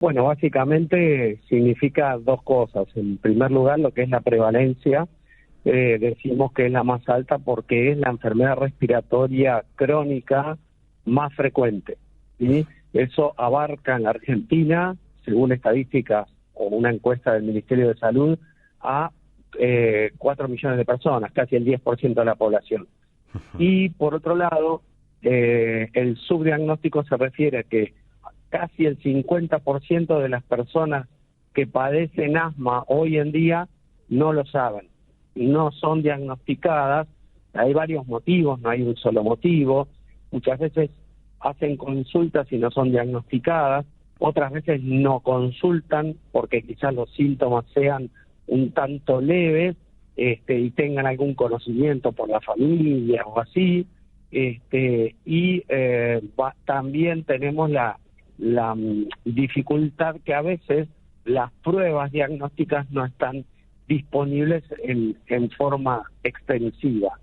Bueno, básicamente significa dos cosas. En primer lugar, lo que es la prevalencia, decimos que es la más alta porque es la enfermedad respiratoria crónica más frecuente, ¿sí? Eso abarca en la Argentina, según estadísticas o una encuesta del Ministerio de Salud, a 4 millones de personas, casi el 10% de la población. Y por otro lado, el subdiagnóstico se refiere a que casi el 50% de las personas que padecen asma hoy en día no lo saben, no son diagnosticadas. Hay varios motivos, no hay un solo motivo. Muchas veces hacen consultas y no son diagnosticadas, otras veces no consultan porque quizás los síntomas sean un tanto leves, y tengan algún conocimiento por la familia o así, también tenemos la dificultad que a veces las pruebas diagnósticas no están disponibles en forma extensiva.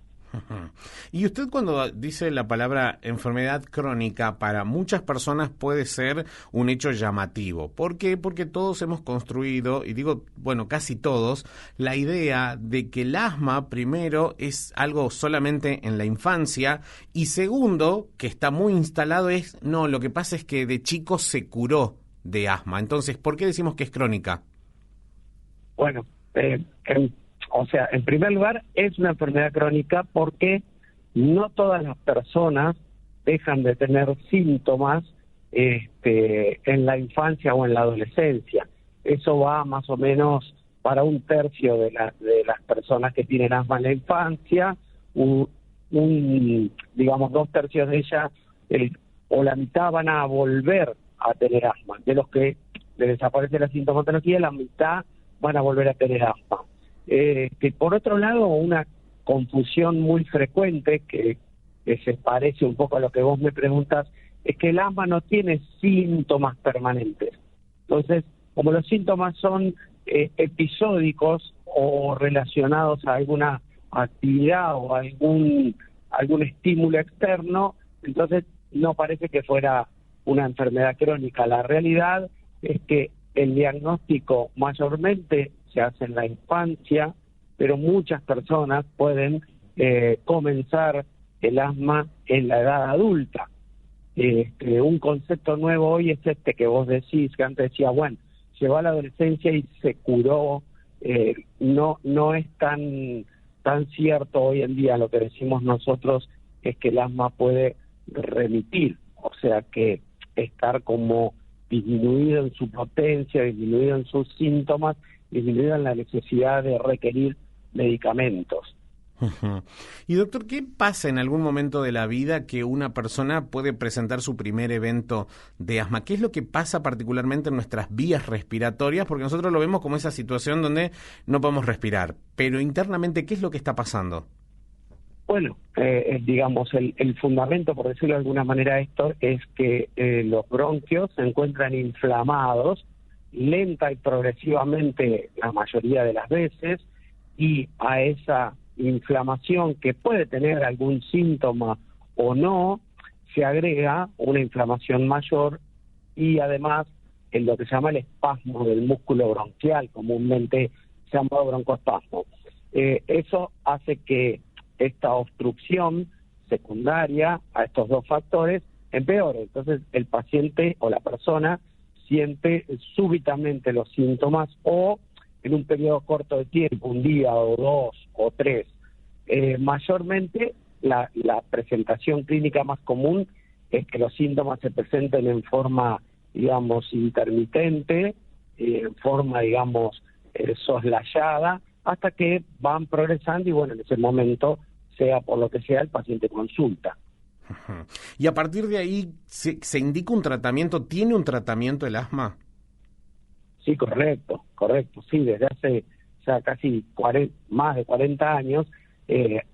Y usted, cuando dice la palabra enfermedad crónica, para muchas personas puede ser un hecho llamativo. ¿Por qué? Porque todos hemos construido, y digo, bueno, casi todos, la idea de que el asma, primero, es algo solamente en la infancia, y segundo, que está muy instalado, es, no, lo que pasa es que de chico se curó de asma. Entonces, ¿por qué decimos que es crónica? Bueno, en primer lugar, es una enfermedad crónica porque no todas las personas dejan de tener síntomas en la infancia o en la adolescencia. Eso va más o menos para un tercio de las personas que tienen asma en la infancia, digamos 2/3 de ellas, o la mitad van a volver a tener asma. De los que les desaparece la sintomatología, la mitad van a volver a tener asma. Que por otro lado, una confusión muy frecuente que se parece un poco a lo que vos me preguntas, es que el asma no tiene síntomas permanentes. Entonces, como los síntomas son episódicos o relacionados a alguna actividad o a algún estímulo externo, entonces no parece que fuera una enfermedad crónica. La realidad es que el diagnóstico mayormente se hace en la infancia, pero muchas personas pueden comenzar el asma en la edad adulta. Un concepto nuevo hoy es que vos decís, que antes decía, bueno, llegó a la adolescencia y se curó. No es tan cierto hoy en día. Lo que decimos nosotros es que el asma puede remitir, o sea que estar como disminuido en su potencia, disminuido en sus síntomas, disminuido en la necesidad de requerir medicamentos. Y doctor, ¿qué pasa en algún momento de la vida que una persona puede presentar su primer evento de asma? ¿Qué es lo que pasa particularmente en nuestras vías respiratorias? Porque nosotros lo vemos como esa situación donde no podemos respirar, pero internamente, ¿qué es lo que está pasando? Bueno, digamos, el fundamento, por decirlo de alguna manera, esto es que los bronquios se encuentran inflamados lenta y progresivamente la mayoría de las veces, y a esa inflamación, que puede tener algún síntoma o no, se agrega una inflamación mayor y además en lo que se llama el espasmo del músculo bronquial, comúnmente llamado broncoespasmo. Eso hace que esta obstrucción secundaria a estos dos factores empeore. Entonces el paciente o la persona siente súbitamente los síntomas o en un periodo corto de tiempo, un día o 2 o 3. Mayormente la presentación clínica más común es que los síntomas se presenten en forma, digamos, intermitente, en forma, digamos, soslayada, hasta que van progresando y bueno, en ese momento, sea por lo que sea, el paciente consulta. Y a partir de ahí, ¿se indica un tratamiento? ¿Tiene un tratamiento el asma? Sí, correcto. Sí, desde hace ya casi más de 40 años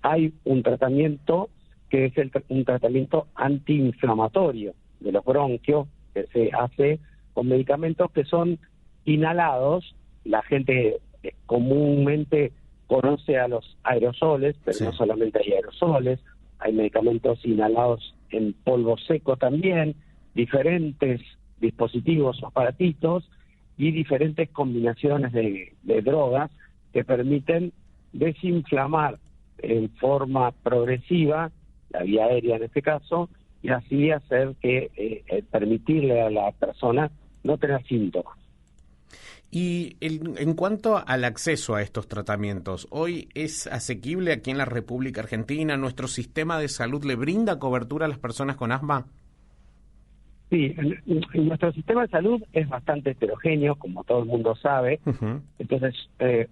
hay un tratamiento que es un tratamiento antiinflamatorio de los bronquios, que se hace con medicamentos que son inhalados. La gente comúnmente conoce a los aerosoles, pero sí, no solamente hay aerosoles, hay medicamentos inhalados en polvo seco también, diferentes dispositivos o aparatitos y diferentes combinaciones de drogas que permiten desinflamar en forma progresiva, la vía aérea en este caso, y así hacer que permitirle a la persona no tener síntomas. Y en cuanto al acceso a estos tratamientos, ¿hoy es asequible aquí en la República Argentina? ¿Nuestro sistema de salud le brinda cobertura a las personas con asma? Sí, en nuestro sistema de salud es bastante heterogéneo, como todo el mundo sabe. Uh-huh. Entonces,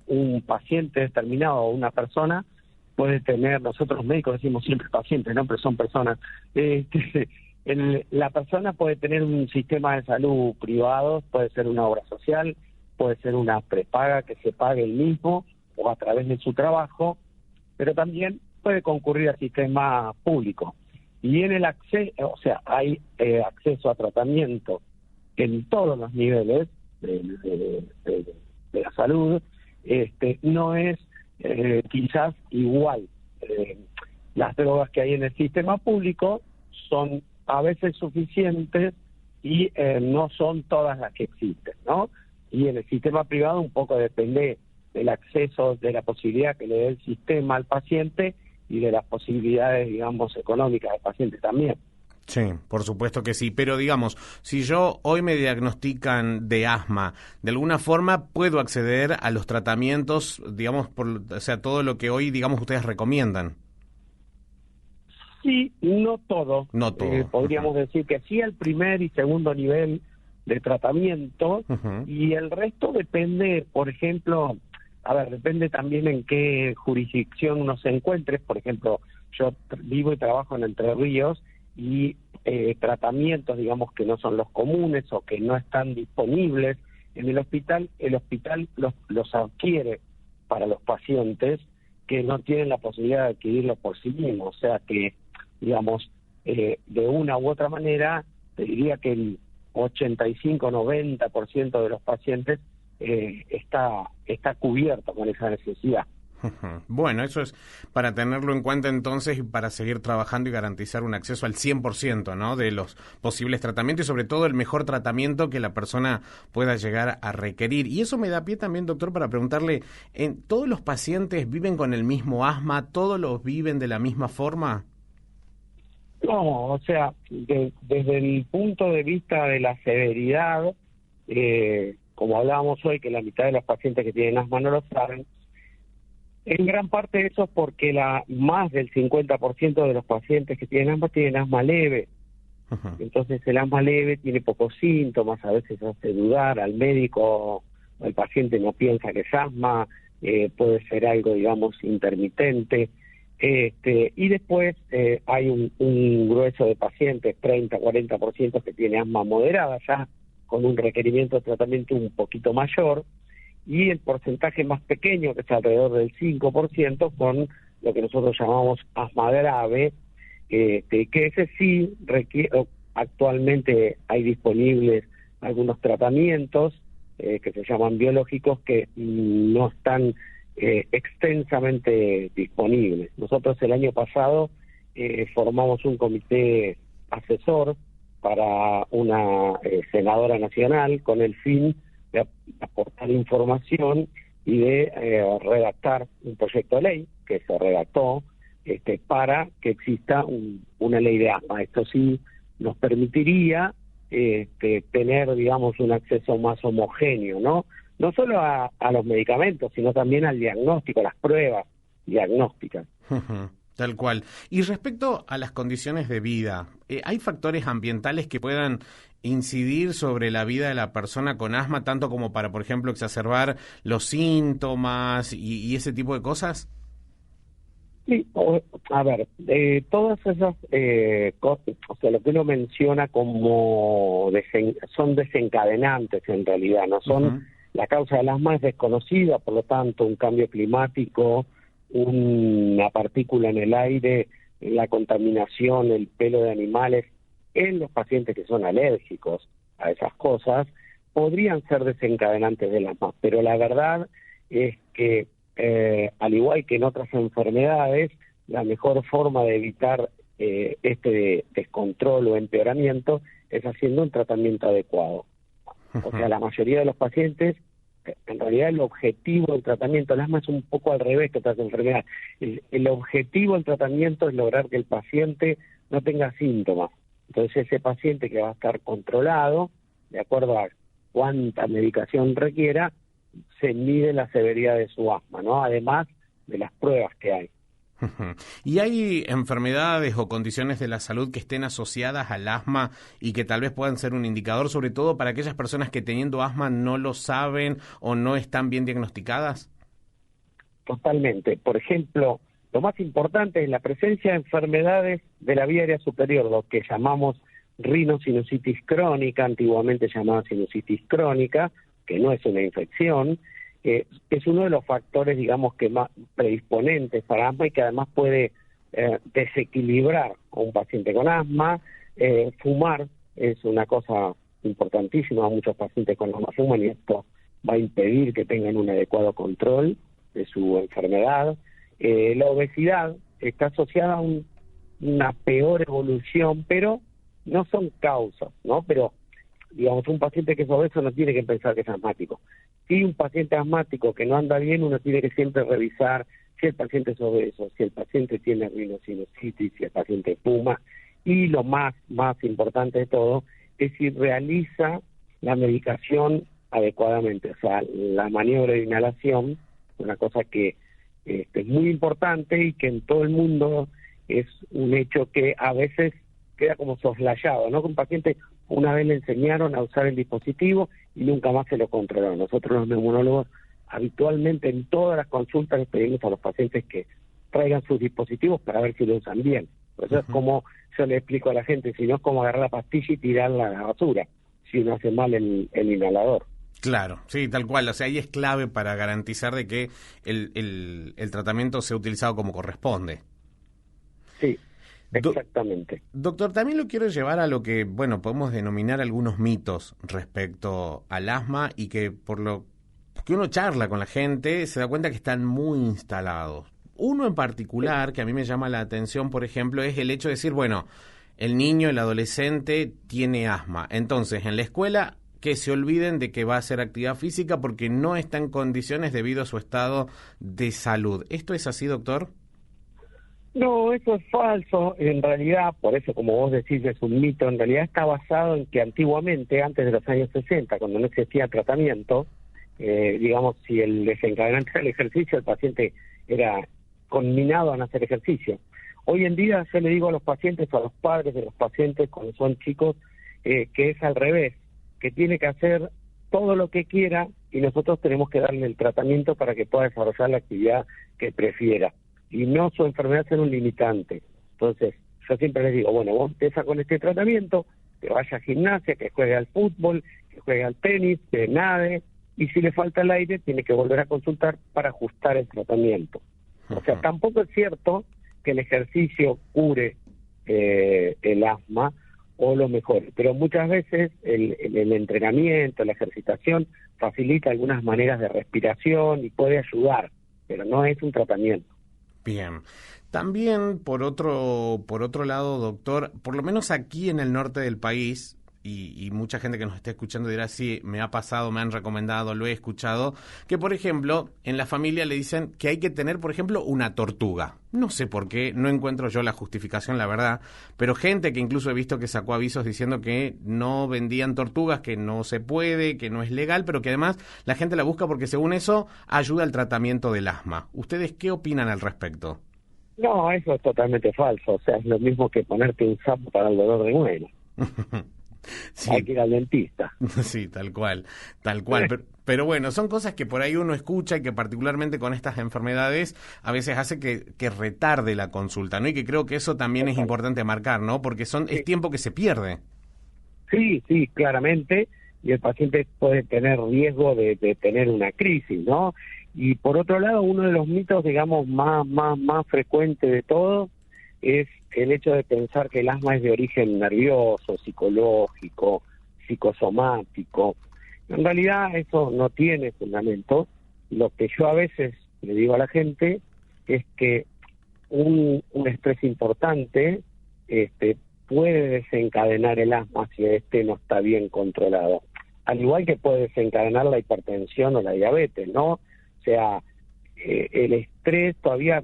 un paciente determinado o una persona puede tener, nosotros los médicos decimos siempre pacientes, ¿no? Pero son personas. La persona puede tener un sistema de salud privado, puede ser una obra social, puede ser una prepaga que se pague él mismo o a través de su trabajo, pero también puede concurrir al sistema público. Y en el acceso, o sea, hay acceso a tratamiento en todos los niveles de la salud, no es quizás igual. Las drogas que hay en el sistema público son a veces suficientes y no son todas las que existen, ¿no? Y en el sistema privado un poco depende del acceso, de la posibilidad que le dé el sistema al paciente y de las posibilidades, digamos, económicas del paciente también. Sí, por supuesto que sí, pero digamos, si yo hoy me diagnostican de asma, de alguna forma puedo acceder a los tratamientos, digamos, o sea, todo lo que hoy, digamos, ustedes recomiendan. Sí, no todo. No todo. Podríamos decir que sí al primer y segundo nivel de tratamiento, y el resto depende, por ejemplo, depende también en qué jurisdicción uno se encuentre. Por ejemplo, yo vivo y trabajo en Entre Ríos y tratamientos, digamos, que no son los comunes o que no están disponibles en el hospital los adquiere para los pacientes que no tienen la posibilidad de adquirirlo por sí mismos. O sea que, digamos, de una u otra manera, te diría que el 85-90% de los pacientes está cubierto con esa necesidad. Bueno, eso es para tenerlo en cuenta entonces y para seguir trabajando y garantizar un acceso al 100%, ¿no?, de los posibles tratamientos y sobre todo el mejor tratamiento que la persona pueda llegar a requerir. Y eso me da pie también, doctor, para preguntarle, ¿todos los pacientes viven con el mismo asma? ¿Todos los viven de la misma forma? No, o sea, desde el punto de vista de la severidad, como hablábamos hoy, que la mitad de los pacientes que tienen asma no lo saben, en gran parte eso es porque más del 50% de los pacientes que tienen asma leve. Uh-huh. Entonces el asma leve tiene pocos síntomas, a veces hace dudar al médico, el paciente no piensa que es asma, puede ser algo, digamos, intermitente. Y después hay un grueso de pacientes, 30-40%, que tiene asma moderada, ya con un requerimiento de tratamiento un poquito mayor, y el porcentaje más pequeño, que es alrededor del 5%, con lo que nosotros llamamos asma grave, que ese sí actualmente hay disponibles algunos tratamientos que se llaman biológicos que no están extensamente disponibles. Nosotros el año pasado formamos un comité asesor para una senadora nacional con el fin de aportar información y de redactar un proyecto de ley que se redactó para que exista una ley de asma. Esto sí nos permitiría tener, digamos, un acceso más homogéneo, no solo a los medicamentos, sino también al diagnóstico, a las pruebas diagnósticas. Tal cual. Y respecto a las condiciones de vida, ¿hay factores ambientales que puedan incidir sobre la vida de la persona con asma, tanto como para, por ejemplo, exacerbar los síntomas y ese tipo de cosas? Sí, todas esas cosas, o sea, lo que uno menciona como son desencadenantes en realidad, no son... Uh-huh. La causa del asma es desconocida, por lo tanto, un cambio climático, una partícula en el aire, la contaminación, el pelo de animales, en los pacientes que son alérgicos a esas cosas, podrían ser desencadenantes del asma. Pero la verdad es que, al igual que en otras enfermedades, la mejor forma de evitar este descontrol o empeoramiento es haciendo un tratamiento adecuado. O sea, la mayoría de los pacientes, en realidad el objetivo del tratamiento del asma es un poco al revés que otras enfermedades. El objetivo del tratamiento es lograr que el paciente no tenga síntomas. Entonces ese paciente que va a estar controlado, de acuerdo a cuánta medicación requiera, se mide la severidad de su asma, ¿no? Además de las pruebas que hay. ¿Y hay enfermedades o condiciones de la salud que estén asociadas al asma y que tal vez puedan ser un indicador, sobre todo para aquellas personas que teniendo asma no lo saben o no están bien diagnosticadas? Totalmente. Por ejemplo, lo más importante es la presencia de enfermedades de la vía aérea superior, lo que llamamos rinosinusitis crónica, antiguamente llamada sinusitis crónica, que no es una infección. Es uno de los factores, digamos, que más predisponentes para asma y que además puede desequilibrar a un paciente con asma. Fumar es una cosa importantísima, muchos pacientes con asma fuman y esto va a impedir que tengan un adecuado control de su enfermedad. La obesidad está asociada a una peor evolución, pero no son causas, ¿no? Pero, digamos, un paciente que es obeso no tiene que pensar que es asmático. Si un paciente asmático que no anda bien, uno tiene que siempre revisar si el paciente es obeso, si el paciente tiene rinosinusitis, si el paciente fuma, y lo más importante de todo es si realiza la medicación adecuadamente, o sea, la maniobra de inhalación, una cosa que es muy importante y que en todo el mundo es un hecho que a veces queda como soslayado, ¿no? Que un paciente una vez le enseñaron a usar el dispositivo y nunca más se lo controló. Nosotros los neumonólogos habitualmente en todas las consultas les pedimos a los pacientes que traigan sus dispositivos para ver si lo usan bien. Por eso es como yo le explico a la gente, si no es como agarrar la pastilla y tirarla a la basura, si uno hace mal el inhalador. Claro, sí, tal cual. O sea, ahí es clave para garantizar de que el tratamiento sea utilizado como corresponde. Sí, exactamente. Doctor, también lo quiero llevar a lo que, bueno, podemos denominar algunos mitos respecto al asma y que por lo que uno charla con la gente se da cuenta que están muy instalados. Uno en particular que a mí me llama la atención, por ejemplo, es el hecho de decir, bueno, el niño, el adolescente tiene asma. Entonces, en la escuela que se olviden de que va a hacer actividad física porque no está en condiciones debido a su estado de salud. ¿Esto es así, doctor? No, eso es falso. En realidad, por eso, como vos decís, es un mito. En realidad está basado en que antiguamente, antes de los años 60, cuando no existía tratamiento, digamos, si el desencadenante era el ejercicio, el paciente era conminado a no hacer ejercicio. Hoy en día yo le digo a los pacientes o a los padres de los pacientes cuando son chicos que es al revés, que tiene que hacer todo lo que quiera y nosotros tenemos que darle el tratamiento para que pueda desarrollar la actividad que prefiera y no su enfermedad ser un limitante. Entonces, yo siempre les digo, bueno, vos empieza con este tratamiento, que vaya a gimnasia, que juegue al fútbol, que juegue al tenis, que nade, y si le falta el aire, tiene que volver a consultar para ajustar el tratamiento. O sea, tampoco es cierto que el ejercicio cure el asma o lo mejore, pero muchas veces el entrenamiento, la ejercitación facilita algunas maneras de respiración y puede ayudar, pero no es un tratamiento. Bien. También, por otro lado, doctor, por lo menos aquí en el norte del país, y mucha gente que nos esté escuchando dirá, sí, me ha pasado, me han recomendado, lo he escuchado, que, por ejemplo, en la familia le dicen que hay que tener, por ejemplo, una tortuga. No sé por qué, no encuentro yo la justificación, la verdad, pero gente que incluso he visto que sacó avisos diciendo que no vendían tortugas, que no se puede, que no es legal, pero que además la gente la busca porque, según eso, ayuda al tratamiento del asma. ¿Ustedes qué opinan al respecto? No, eso es totalmente falso. O sea, es lo mismo que ponerte un sapo para el dolor de muela. Sí. Hay que ir al dentista. Sí, tal cual. Pero bueno, son cosas que por ahí uno escucha y que particularmente con estas enfermedades a veces hace que retarde la consulta, ¿no? Y que creo que eso también es importante marcar, ¿no? Porque es tiempo que se pierde. Sí, claramente. Y el paciente puede tener riesgo de tener una crisis, ¿no? Y por otro lado, uno de los mitos, digamos, más frecuente de todos es el hecho de pensar que el asma es de origen nervioso, psicológico, psicosomático. En realidad eso no tiene fundamento. Lo que yo a veces le digo a la gente es que un estrés importante puede desencadenar el asma si este no está bien controlado. Al igual que puede desencadenar la hipertensión o la diabetes, ¿no? O sea, el estrés todavía,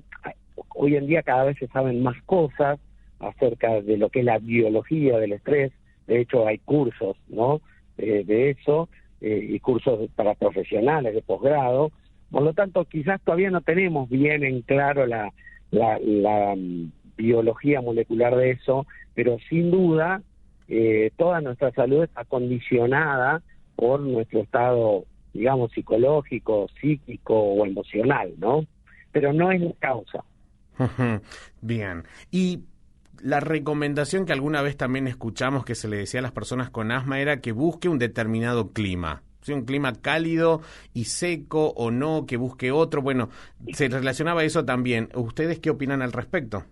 hoy en día cada vez se saben más cosas acerca de lo que es la biología del estrés. De hecho, hay cursos, ¿no? De eso, y cursos para profesionales de posgrado. Por lo tanto, quizás todavía no tenemos bien en claro la biología molecular de eso, pero sin duda toda nuestra salud está condicionada por nuestro estado, digamos, psicológico, psíquico o emocional, ¿no? Pero no es la causa. Bien. Y la recomendación que alguna vez también escuchamos que se le decía a las personas con asma era que busque un determinado clima. ¿Sí? Un clima cálido y seco o no, que busque otro. Bueno, se relacionaba eso también. ¿Ustedes qué opinan al respecto?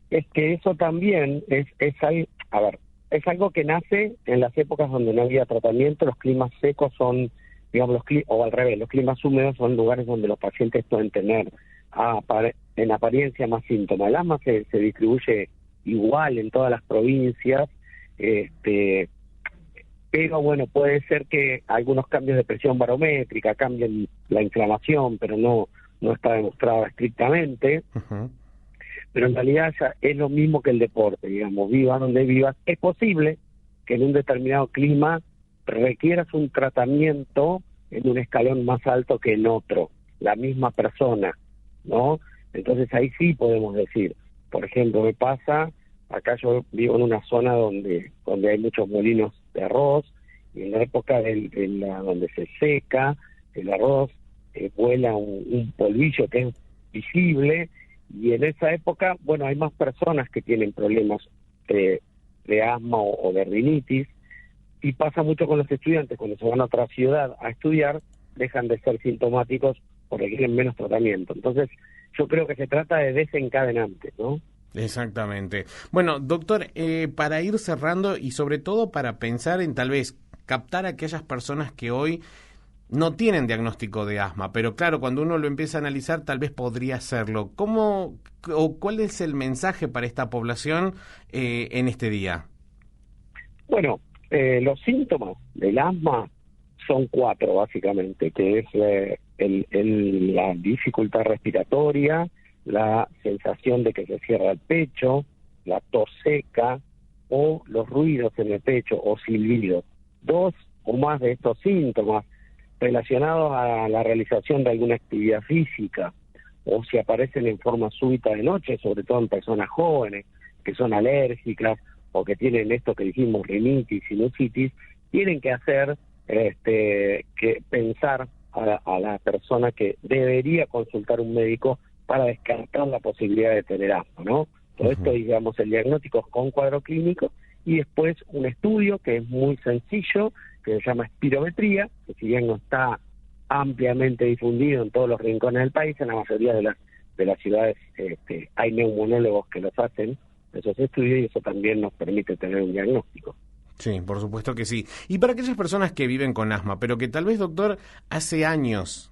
Es que eso también es algo que nace en las épocas donde no había tratamiento. Los climas secos son, digamos, o al revés, los climas húmedos son lugares donde los pacientes pueden tener en apariencia más síntomas. El asma se distribuye igual en todas las provincias, pero bueno, puede ser que algunos cambios de presión barométrica cambien la inflamación, pero no está demostrado estrictamente. Uh-huh. Pero en realidad ya es lo mismo que el deporte, digamos, vivas donde vivas. Es posible que en un determinado clima requieras un tratamiento en un escalón más alto que en otro, la misma persona, ¿no? Entonces ahí sí podemos decir, por ejemplo, me pasa, acá yo vivo en una zona donde hay muchos molinos de arroz, y en la época donde se seca el arroz, vuela un polvillo que es visible, y en esa época, bueno, hay más personas que tienen problemas de asma o de rinitis, y pasa mucho con los estudiantes, cuando se van a otra ciudad a estudiar, dejan de ser sintomáticos o requieren menos tratamiento. Entonces, yo creo que se trata de desencadenantes, ¿no? Exactamente. Bueno, doctor, para ir cerrando y sobre todo para pensar en tal vez captar a aquellas personas que hoy no tienen diagnóstico de asma, pero claro, cuando uno lo empieza a analizar tal vez podría hacerlo. ¿Cómo o cuál es el mensaje para esta población en este día? Bueno, los síntomas del asma son 4 básicamente, que es la dificultad respiratoria, la sensación de que se cierra el pecho, la tos seca o los ruidos en el pecho o silbidos. 2 o más de estos síntomas relacionados a la realización de alguna actividad física, o si aparecen en forma súbita de noche, sobre todo en personas jóvenes que son alérgicas o que tienen esto que dijimos, rinitis, sinusitis, tienen que hacer que pensar a la persona que debería consultar un médico para descartar la posibilidad de tener asma, ¿no? Todo esto, digamos, el diagnóstico con cuadro clínico y después un estudio que es muy sencillo, que se llama espirometría, que si bien no está ampliamente difundido en todos los rincones del país, en la mayoría de las ciudades hay neumonólogos que los hacen, esos estudios, y eso también nos permite tener un diagnóstico. Sí, por supuesto que sí. Y para aquellas personas que viven con asma, pero que tal vez, doctor, hace años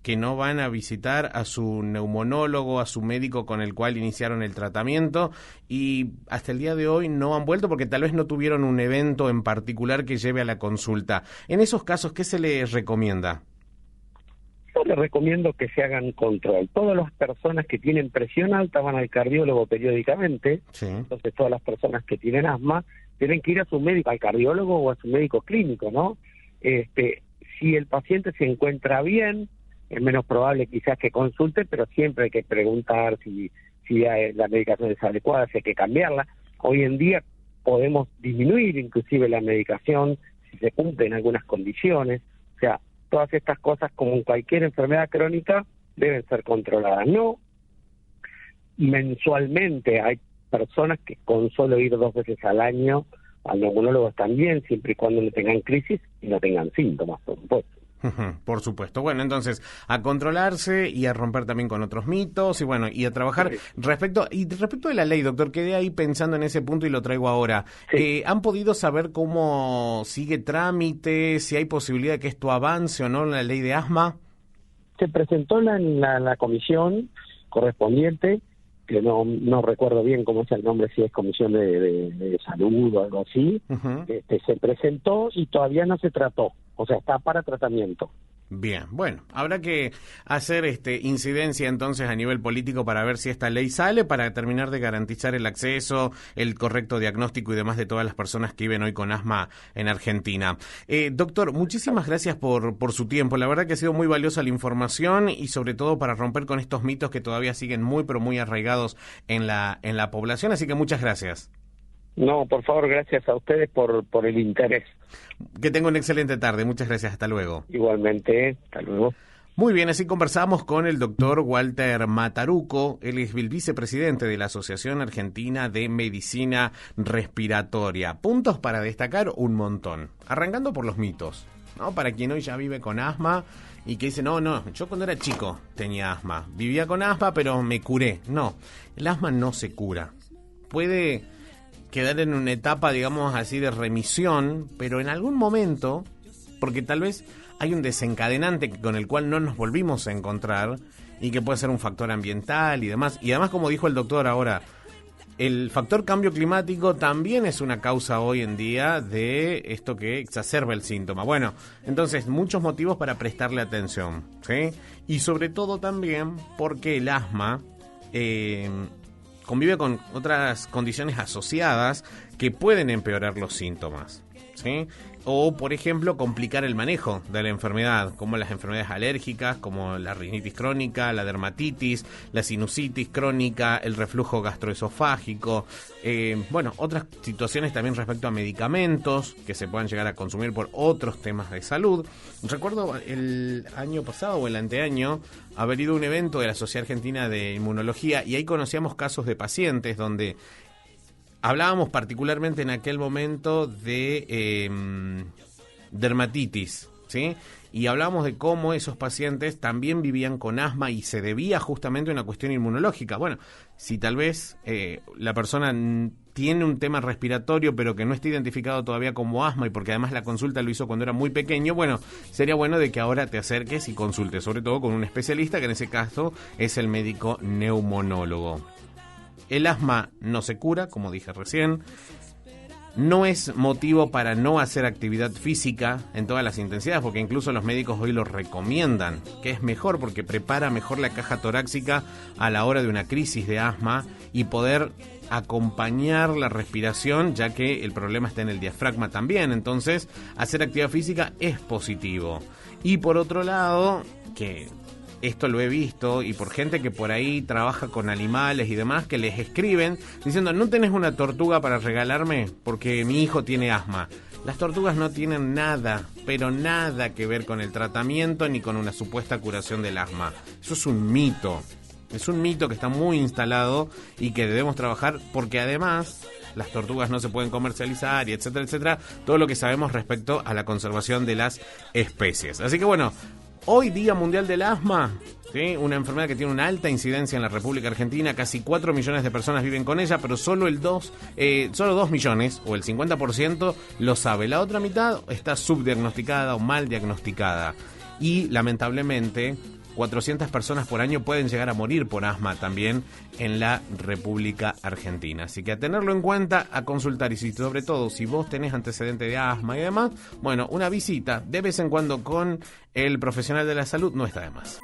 que no van a visitar a su neumonólogo, a su médico con el cual iniciaron el tratamiento y hasta el día de hoy no han vuelto porque tal vez no tuvieron un evento en particular que lleve a la consulta. En esos casos, ¿qué se les recomienda? Yo les recomiendo que se hagan control. Todas las personas que tienen presión alta van al cardiólogo periódicamente, sí. Entonces todas las personas que tienen asma tienen que ir a su médico, al cardiólogo o a su médico clínico, ¿no? Si el paciente se encuentra bien, es menos probable quizás que consulte, pero siempre hay que preguntar si la medicación es adecuada, si hay que cambiarla. Hoy en día podemos disminuir inclusive la medicación si se cumplen algunas condiciones. O sea, todas estas cosas, como en cualquier enfermedad crónica, deben ser controladas. No mensualmente, hay personas que con solo ir 2 veces al año al neumonólogo están bien, siempre y cuando no tengan crisis y no tengan síntomas, por supuesto. Por supuesto. Bueno, entonces, a controlarse y a romper también con otros mitos y bueno, y a trabajar. Sí. Respecto de la ley, doctor, quedé ahí pensando en ese punto y lo traigo ahora. Sí. ¿Han podido saber cómo sigue trámite, si hay posibilidad de que esto avance o no en la ley de asma? Se presentó en la comisión correspondiente que no recuerdo bien cómo es el nombre, si es Comisión de Salud o algo así, se presentó y todavía no se trató, o sea, está para tratamiento. Bien, bueno, habrá que hacer incidencia entonces a nivel político para ver si esta ley sale, para terminar de garantizar el acceso, el correcto diagnóstico y demás de todas las personas que viven hoy con asma en Argentina. Doctor, muchísimas gracias por su tiempo. La verdad que ha sido muy valiosa la información y sobre todo para romper con estos mitos que todavía siguen muy, pero muy arraigados en la población. Así que muchas gracias. No, por favor, gracias a ustedes por el interés. Que tenga una excelente tarde. Muchas gracias. Hasta luego. Igualmente. Hasta luego. Muy bien, así conversamos con el doctor Walter Mataruco. Él es el vicepresidente de la Asociación Argentina de Medicina Respiratoria. Puntos para destacar un montón. Arrancando por los mitos, ¿no? Para quien hoy ya vive con asma y que dice, no, yo cuando era chico tenía asma. Vivía con asma, pero me curé. No, el asma no se cura. Puede quedar en una etapa, digamos así, de remisión, pero en algún momento, porque tal vez hay un desencadenante con el cual no nos volvimos a encontrar y que puede ser un factor ambiental y demás. Y además, como dijo el doctor ahora, el factor cambio climático también es una causa hoy en día de esto que exacerba el síntoma. Bueno, entonces, muchos motivos para prestarle atención, ¿sí? Y sobre todo también porque el asma convive con otras condiciones asociadas que pueden empeorar los síntomas, ¿sí? O, por ejemplo, complicar el manejo de la enfermedad, como las enfermedades alérgicas, como la rinitis crónica, la dermatitis, la sinusitis crónica, el reflujo gastroesofágico, otras situaciones también respecto a medicamentos que se puedan llegar a consumir por otros temas de salud. Recuerdo el año pasado o el anteaño haber ido a un evento de la Sociedad Argentina de Inmunología y ahí conocíamos casos de pacientes donde hablábamos particularmente en aquel momento de dermatitis, ¿sí? Y hablábamos de cómo esos pacientes también vivían con asma y se debía justamente a una cuestión inmunológica. Bueno, si tal vez la persona tiene un tema respiratorio pero que no está identificado todavía como asma y porque además la consulta lo hizo cuando era muy pequeño, bueno, sería bueno de que ahora te acerques y consultes, sobre todo con un especialista que en ese caso es el médico neumonólogo. El asma no se cura, como dije recién, no es motivo para no hacer actividad física en todas las intensidades, porque incluso los médicos hoy lo recomiendan, que es mejor porque prepara mejor la caja torácica a la hora de una crisis de asma y poder acompañar la respiración, ya que el problema está en el diafragma también. Entonces, hacer actividad física es positivo. Y por otro lado, que esto lo he visto y por gente que por ahí trabaja con animales y demás, que les escriben diciendo, ¿no tenés una tortuga para regalarme? Porque mi hijo tiene asma. Las tortugas no tienen nada, pero nada que ver con el tratamiento ni con una supuesta curación del asma. Eso es un mito. Es un mito que está muy instalado y que debemos trabajar porque además las tortugas no se pueden comercializar y etcétera, etcétera. Todo lo que sabemos respecto a la conservación de las especies. Así que bueno, hoy Día Mundial del Asma, ¿sí? Una enfermedad que tiene una alta incidencia en la República Argentina, casi 4 millones de personas viven con ella, pero solo 2 millones, o el 50%, lo sabe. La otra mitad está subdiagnosticada o mal diagnosticada. Y lamentablemente 400 personas por año pueden llegar a morir por asma también en la República Argentina. Así que a tenerlo en cuenta, a consultar y sobre todo si vos tenés antecedente de asma y demás, bueno, una visita de vez en cuando con el profesional de la salud no está de más.